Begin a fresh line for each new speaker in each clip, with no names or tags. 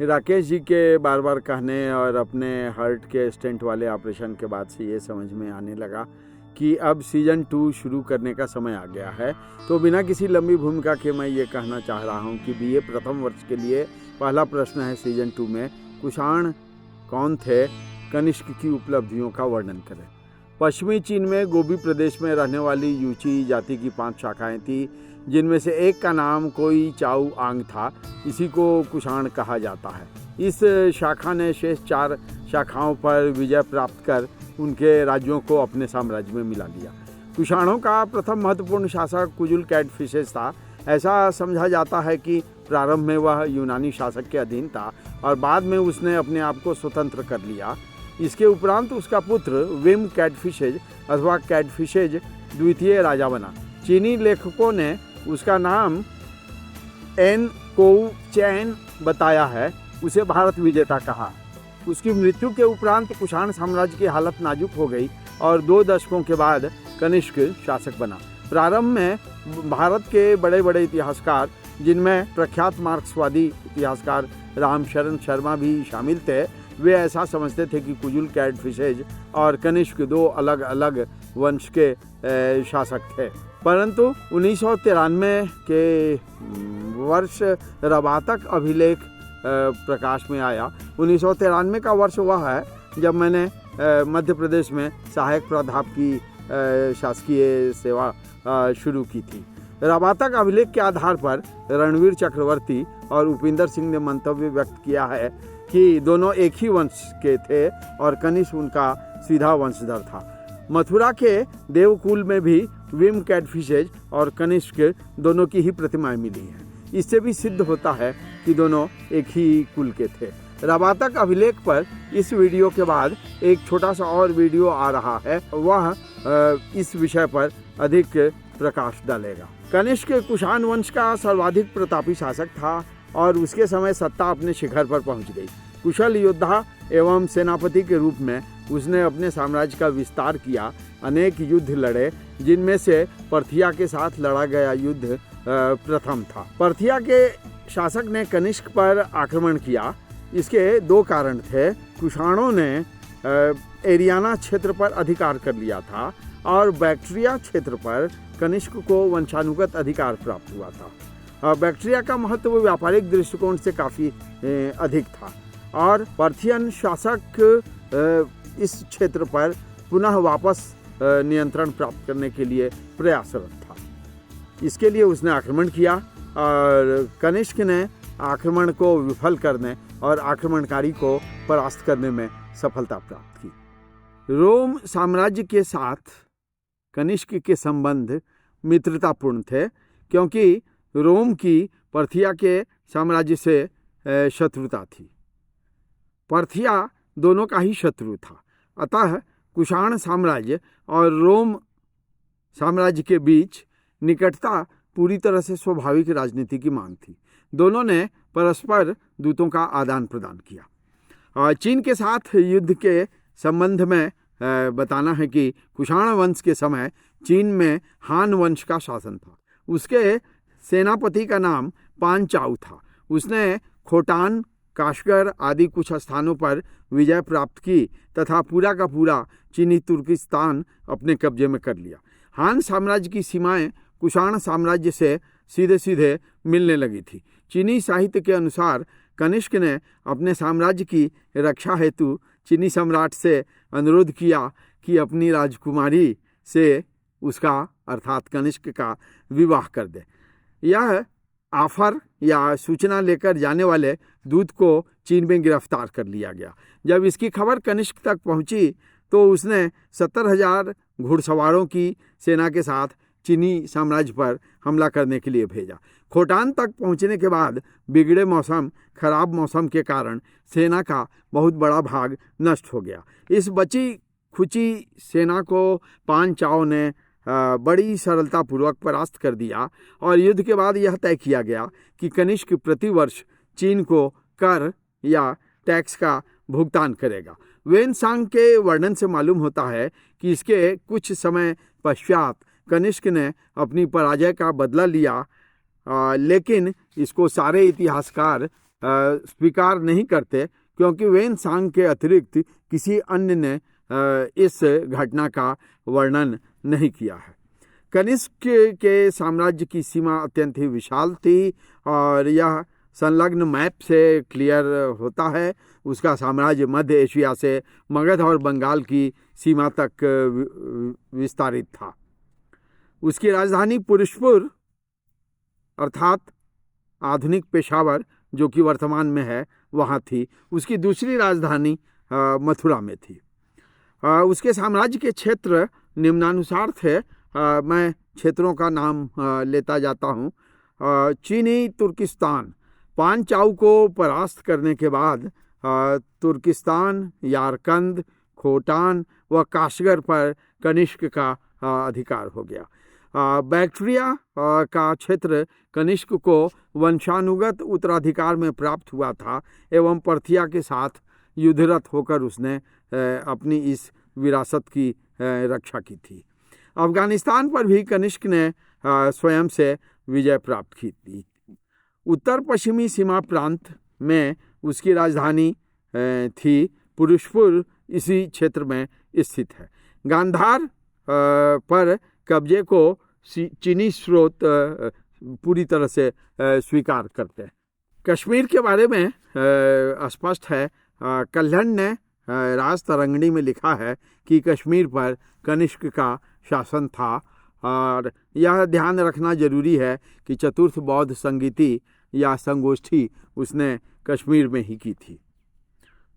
राकेश जी के बार बार कहने और अपने हार्ट के स्टेंट वाले ऑपरेशन के बाद से ये समझ में आने लगा कि अब सीज़न 2 शुरू करने का समय आ गया है। तो बिना किसी लंबी भूमिका के मैं ये कहना चाह रहा हूँ कि बीए प्रथम वर्ष के लिए पहला प्रश्न है सीज़न 2 में, कुषाण कौन थे? कनिष्क की उपलब्धियों का वर्णन करें। पश्चिमी चीन में गोबी प्रदेश में रहने वाली यूची जाति की 5 शाखाएं थी, जिनमें से एक का नाम कोई चाउ आंग था। इसी को कुषाण कहा जाता है। इस शाखा ने शेष 4 शाखाओं पर विजय प्राप्त कर उनके राज्यों को अपने साम्राज्य में मिला लिया। कुषाणों का प्रथम महत्वपूर्ण शासक कुजुल कैटफिशेस था। ऐसा समझा जाता है कि प्रारंभ में वह यूनानी शासक के अधीन था और बाद में उसने अपने आप को स्वतंत्र कर लिया। इसके उपरांत उसका पुत्र विम कैटफिशेज अथवा कैटफिशेज द्वितीय राजा बना। चीनी लेखकों ने उसका नाम एन कोउ चैन बताया है, उसे भारत विजेता कहा। उसकी मृत्यु के उपरांत कुषाण साम्राज्य की हालत नाजुक हो गई और 2 दशकों के बाद कनिष्क शासक बना। प्रारंभ में भारत के बड़े बड़े इतिहासकार, जिनमें प्रख्यात मार्क्सवादी इतिहासकार रामशरण शर्मा भी शामिल थे, वे ऐसा समझते थे कि कुजुल कैटफिशेज और कनिष्क 2 अलग अलग वंश के शासक थे। परंतु 1993 के वर्ष रबातक अभिलेख प्रकाश में आया। 1993 का वर्ष वह है जब मैंने मध्य प्रदेश में सहायक प्राध्यापक की शासकीय सेवा शुरू की थी। रबातक अभिलेख के आधार पर रणवीर चक्रवर्ती और उपिंदर सिंह ने मंतव्य व्यक्त किया है कि दोनों एक ही वंश के थे और कनिष्क उनका सीधा वंशधर था। मथुरा के देवकुल में भी विम कैटफिशेज और कनिष्क दोनों की ही प्रतिमाएं मिली हैं। इससे भी सिद्ध होता है कि दोनों एक ही कुल के थे। रबातक अभिलेख पर इस वीडियो के बाद एक छोटा सा और वीडियो आ रहा है, वह इस विषय पर अधिक प्रकाश डालेगा। कनिष्क कुषाण वंश का सर्वाधिक प्रतापी शासक था और उसके समय सत्ता अपने शिखर पर पहुंच गई। कुशल योद्धा एवं सेनापति के रूप में उसने अपने साम्राज्य का विस्तार किया। अनेक युद्ध लड़े, जिनमें से पर्थिया के साथ लड़ा गया युद्ध प्रथम था। पर्थिया के शासक ने कनिष्क पर आक्रमण किया। इसके 2 कारण थे। कुषाणों ने एरियाना क्षेत्र पर अधिकार कर लिया था और बैक्ट्रिया क्षेत्र पर कनिष्क को वंशानुगत अधिकार प्राप्त हुआ था। बैक्ट्रिया का महत्व व्यापारिक दृष्टिकोण से काफ़ी अधिक था और पर्थियन शासक इस क्षेत्र पर पुनः वापस नियंत्रण प्राप्त करने के लिए प्रयासरत था। इसके लिए उसने आक्रमण किया और कनिष्क ने आक्रमण को विफल करने और आक्रमणकारी को परास्त करने में सफलता प्राप्त की। रोम साम्राज्य के साथ कनिष्क के संबंध मित्रतापूर्ण थे, क्योंकि रोम की पर्थिया के साम्राज्य से शत्रुता थी। पर्थिया दोनों का ही शत्रु था। अतः कुषाण साम्राज्य और रोम साम्राज्य के बीच निकटता पूरी तरह से स्वाभाविक राजनीति की मांग थी। दोनों ने परस्पर दूतों का आदान प्रदान किया। चीन के साथ युद्ध के संबंध में बताना है कि कुषाण वंश के समय चीन में हान वंश का शासन था। उसके सेनापति का नाम पांचाउ था। उसने खोटान, काशगर आदि कुछ स्थानों पर विजय प्राप्त की तथा पूरा का पूरा चीनी तुर्किस्तान अपने कब्जे में कर लिया। हान साम्राज्य की सीमाएं कुषाण साम्राज्य से सीधे सीधे मिलने लगी थी। चीनी साहित्य के अनुसार कनिष्क ने अपने साम्राज्य की रक्षा हेतु चीनी सम्राट से अनुरोध किया कि अपनी राजकुमारी से उसका अर्थात कनिष्क का विवाह कर दे। यह ऑफर या सूचना लेकर जाने वाले दूत को चीन में गिरफ्तार कर लिया गया। जब इसकी खबर कनिष्क तक पहुंची तो उसने 70,000 घुड़सवारों की सेना के साथ चीनी साम्राज्य पर हमला करने के लिए भेजा। खोटान तक पहुंचने के बाद बिगड़े मौसम, खराब मौसम के कारण सेना का बहुत बड़ा भाग नष्ट हो गया। इस बची खुची सेना को पांचाओ ने बड़ी सरलतापूर्वक परास्त कर दिया और युद्ध के बाद यह तय किया गया कि कनिष्क प्रतिवर्ष चीन को कर या टैक्स का भुगतान करेगा। वेनसांग के वर्णन से मालूम होता है कि इसके कुछ समय पश्चात कनिष्क ने अपनी पराजय का बदला लिया, लेकिन इसको सारे इतिहासकार स्वीकार नहीं करते, क्योंकि वेनसांग के अतिरिक्त किसी अन्य ने इस घटना का वर्णन नहीं किया है। कनिष्क के साम्राज्य की सीमा अत्यंत ही विशाल थी और यह संलग्न मैप से क्लियर होता है। उसका साम्राज्य मध्य एशिया से मगध और बंगाल की सीमा तक विस्तारित था। उसकी राजधानी पुरुषपुर अर्थात आधुनिक पेशावर, जो कि वर्तमान में है, वहाँ थी। उसकी दूसरी राजधानी मथुरा में थी। उसके साम्राज्य के क्षेत्र निम्नानुसार थे। मैं क्षेत्रों का नाम लेता जाता हूँ। चीनी तुर्किस्तान, पांचाऊ को परास्त करने के बाद तुर्किस्तान, यारकंद, खोटान व काशगर पर कनिष्क का अधिकार हो गया। बैक्ट्रिया का क्षेत्र कनिष्क को वंशानुगत उत्तराधिकार में प्राप्त हुआ था एवं पर्थिया के साथ युद्धरत होकर उसने अपनी इस विरासत की रक्षा की थी। अफगानिस्तान पर भी कनिष्क ने स्वयं से विजय प्राप्त की थी। उत्तर पश्चिमी सीमा प्रांत में उसकी राजधानी थी। पुरुषपुर इसी क्षेत्र में स्थित है। गांधार पर कब्जे को चीनी स्रोत पूरी तरह से स्वीकार करते हैं। कश्मीर के बारे में स्पष्ट है। कल्हण ने राजतरंगिणी में लिखा है कि कश्मीर पर कनिष्क का शासन था और यह ध्यान रखना जरूरी है कि चतुर्थ बौद्ध संगीति या संगोष्ठी उसने कश्मीर में ही की थी।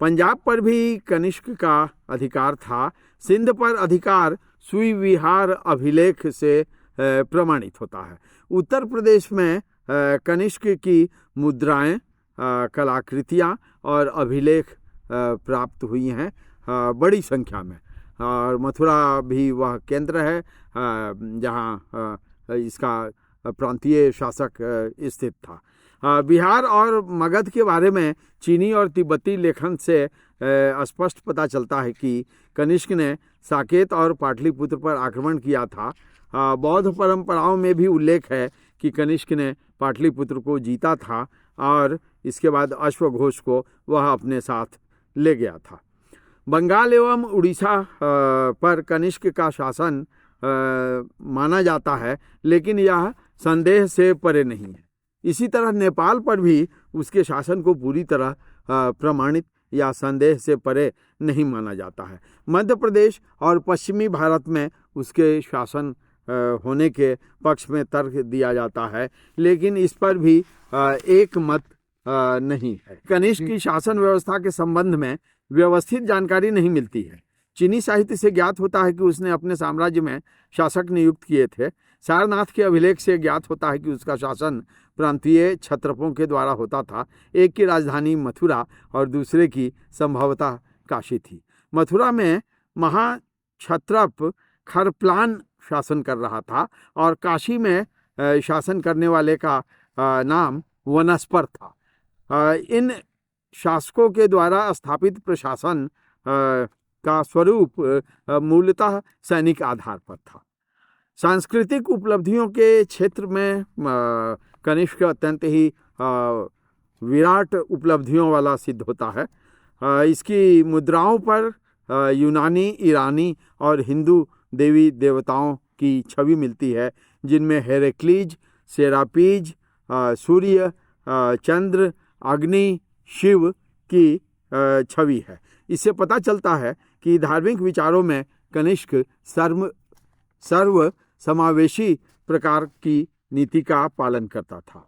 पंजाब पर भी कनिष्क का अधिकार था। सिंध पर अधिकार सुई विहार अभिलेख से प्रमाणित होता है। उत्तर प्रदेश में कनिष्क की मुद्राएं, कलाकृतियां और अभिलेख प्राप्त हुई हैं बड़ी संख्या में। और मथुरा भी वह केंद्र है जहां इसका प्रांतीय शासक स्थित था। बिहार और मगध के बारे में चीनी और तिब्बती लेखन से स्पष्ट पता चलता है कि कनिष्क ने साकेत और पाटलिपुत्र पर आक्रमण किया था। बौद्ध परंपराओं में भी उल्लेख है कि कनिष्क ने पाटलिपुत्र को जीता था और इसके बाद अश्वघोष को वह अपने साथ ले गया था। बंगाल एवं उड़ीसा पर कनिष्क का शासन माना जाता है, लेकिन यह संदेह से परे नहीं है। इसी तरह नेपाल पर भी उसके शासन को पूरी तरह प्रमाणित या संदेह से परे नहीं माना जाता है। मध्य प्रदेश और पश्चिमी भारत में उसके शासन होने के पक्ष में तर्क दिया जाता है, लेकिन इस पर भी एक मत नहीं है। कनिष्क की शासन व्यवस्था के संबंध में व्यवस्थित जानकारी नहीं मिलती है। चीनी साहित्य से ज्ञात होता है कि उसने अपने साम्राज्य में शासक नियुक्त किए थे। सारनाथ के अभिलेख से ज्ञात होता है कि उसका शासन प्रांतीय क्षत्रपों के द्वारा होता था। एक की राजधानी मथुरा और दूसरे की संभवतः काशी थी। मथुरा में महाक्षत्रप खरप्लान शासन कर रहा था और काशी में शासन करने वाले का नाम वनस्पर था। इन शासकों के द्वारा स्थापित प्रशासन का स्वरूप मूलतः सैनिक आधार पर था। सांस्कृतिक उपलब्धियों के क्षेत्र में कनिष्क अत्यंत ही विराट उपलब्धियों वाला सिद्ध होता है। इसकी मुद्राओं पर यूनानी, ईरानी और हिंदू देवी देवताओं की छवि मिलती है, जिनमें हेरेक्लीज, सेरापीज, सूर्य, चंद्र, अग्नि, शिव की छवि है। इससे पता चलता है कि धार्मिक विचारों में कनिष्क सर्व समावेशी प्रकार की नीति का पालन करता था।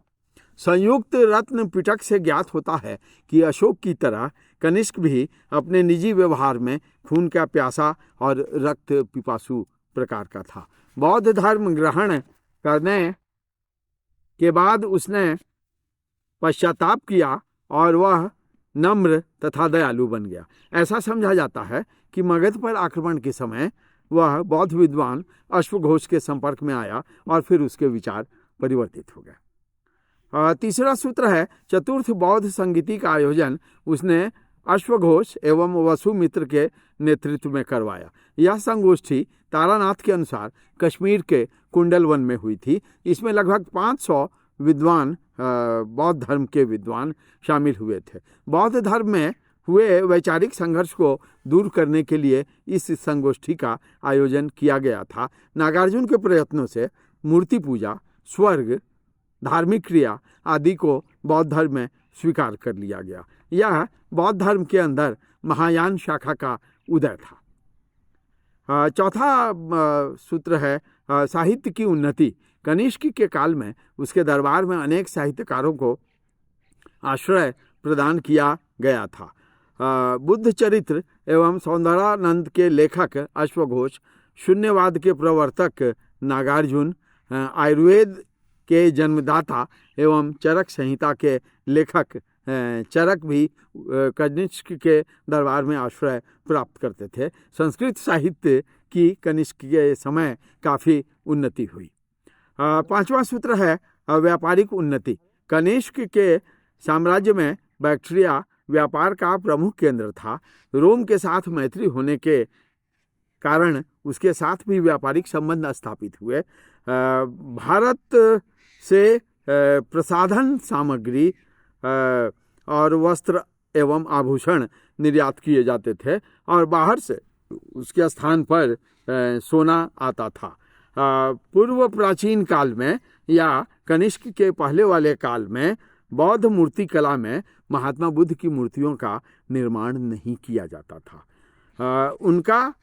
संयुक्त रत्न पिटक से ज्ञात होता है कि अशोक की तरह कनिष्क भी अपने निजी व्यवहार में खून का प्यासा और रक्त पिपासु प्रकार का था। बौद्ध धर्म ग्रहण करने के बाद उसने पश्चाताप किया और वह नम्र तथा दयालु बन गया। ऐसा समझा जाता है कि मगध पर आक्रमण के समय वह बौद्ध विद्वान अश्वघोष के संपर्क में आया और फिर उसके विचार परिवर्तित हो गए। तीसरा सूत्र है चतुर्थ बौद्ध संगीति का आयोजन उसने अश्वघोष एवं वसुमित्र के नेतृत्व में करवाया। यह संगोष्ठी तारानाथ के अनुसार कश्मीर के कुंडलवन में हुई थी। इसमें लगभग 500 विद्वान बौद्ध धर्म के विद्वान शामिल हुए थे। बौद्ध धर्म में हुए वैचारिक संघर्ष को दूर करने के लिए इस संगोष्ठी का आयोजन किया गया था। नागार्जुन के प्रयत्नों से मूर्ति पूजा, स्वर्ग, धार्मिक क्रिया आदि को बौद्ध धर्म में स्वीकार कर लिया गया। यह बौद्ध धर्म के अंदर महायान शाखा का उदय था। चौथा सूत्र है साहित्य की उन्नति। कनिष्क के काल में उसके दरबार में अनेक साहित्यकारों को आश्रय प्रदान किया गया था। बुद्ध चरित्र एवं सौंदर्यानंद के लेखक अश्वघोष, शून्यवाद के प्रवर्तक नागार्जुन, आयुर्वेद के जन्मदाता एवं चरक संहिता के लेखक चरक भी कनिष्क के दरबार में आश्रय प्राप्त करते थे। संस्कृत साहित्य की कनिष्क के समय काफ़ी उन्नति हुई। पांचवा सूत्र है व्यापारिक उन्नति। कनिष्क के साम्राज्य में बैक्ट्रिया व्यापार का प्रमुख केंद्र था। रोम के साथ मैत्री होने के कारण उसके साथ भी व्यापारिक संबंध स्थापित हुए। भारत से प्रसाधन सामग्री और वस्त्र एवं आभूषण निर्यात किए जाते थे और बाहर से उसके स्थान पर सोना आता था। पूर्व प्राचीन काल में या कनिष्क के पहले वाले काल में बौद्ध मूर्ति कला में महात्मा बुद्ध की मूर्तियों का निर्माण नहीं किया जाता था। उनका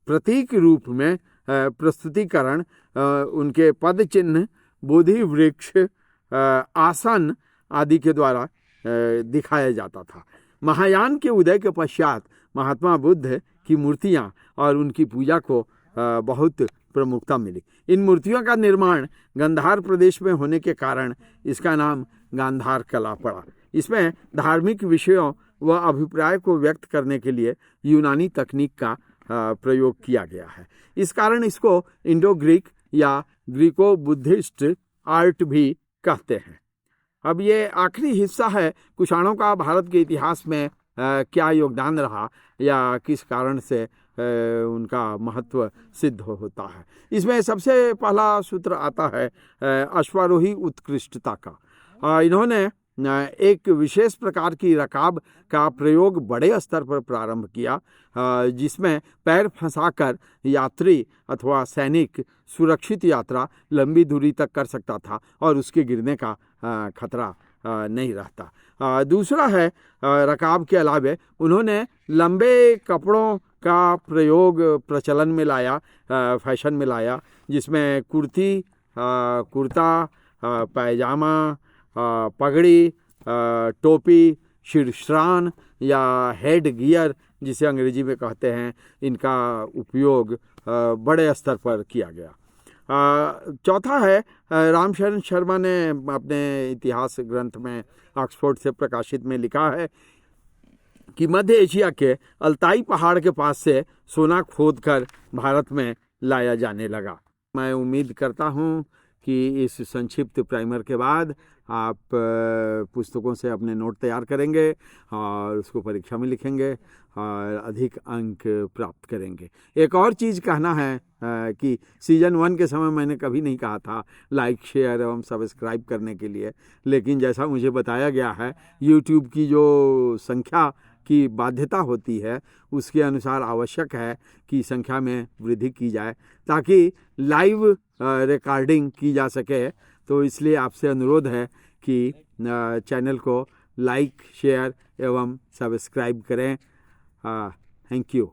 प्रतीक रूप में प्रस्तुतिकरण उनके पद चिन्ह, बोधि वृक्ष, आसन आदि के द्वारा दिखाया जाता था। महायान के उदय के पश्चात महात्मा बुद्ध की मूर्तियां और उनकी पूजा को बहुत प्रमुखता मिली। इन मूर्तियों का निर्माण गांधार प्रदेश में होने के कारण इसका नाम गांधार कला पड़ा। इसमें धार्मिक विषयों व अभिप्राय को व्यक्त करने के लिए यूनानी तकनीक का प्रयोग किया गया है। इस कारण इसको इंडो ग्रीक या ग्रीको बुद्धिस्ट आर्ट भी कहते हैं। अब ये आखिरी हिस्सा है कुषाणों का भारत के इतिहास में क्या योगदान रहा या किस कारण से उनका महत्व सिद्ध होता है। इसमें सबसे पहला सूत्र आता है अश्वारोही उत्कृष्टता का। इन्होंने एक विशेष प्रकार की रकाब का प्रयोग बड़े स्तर पर प्रारंभ किया, जिसमें पैर फंसाकर यात्री अथवा सैनिक सुरक्षित यात्रा लंबी दूरी तक कर सकता था और उसके गिरने का खतरा नहीं रहता। दूसरा है रकाब के अलावे उन्होंने लंबे कपड़ों का प्रयोग प्रचलन में लाया, फैशन में लाया, जिसमें कुर्ती, कुर्ता, पैजामा, पगड़ी, टोपी, शीर्षान या हेड गियर जिसे अंग्रेजी में कहते हैं, इनका उपयोग बड़े स्तर पर किया गया। चौथा है रामशरण शर्मा ने अपने इतिहास ग्रंथ में ऑक्सफोर्ड से प्रकाशित में लिखा है कि मध्य एशिया के अल्ताई पहाड़ के पास से सोना खोदकर भारत में लाया जाने लगा। मैं उम्मीद करता हूँ कि इस संक्षिप्त प्राइमर के बाद आप पुस्तकों से अपने नोट तैयार करेंगे और उसको परीक्षा में लिखेंगे और अधिक अंक प्राप्त करेंगे। एक और चीज़ कहना है कि सीजन 1 के समय मैंने कभी नहीं कहा था लाइक, शेयर एवं सब्सक्राइब करने के लिए, लेकिन जैसा मुझे बताया गया है यूट्यूब की जो संख्या की बाध्यता होती है उसके अनुसार आवश्यक है कि संख्या में वृद्धि की जाए ताकि लाइव रिकॉर्डिंग की जा सके। तो इसलिए आपसे अनुरोध है कि चैनल को लाइक, शेयर एवं सब्सक्राइब करें। Thank you.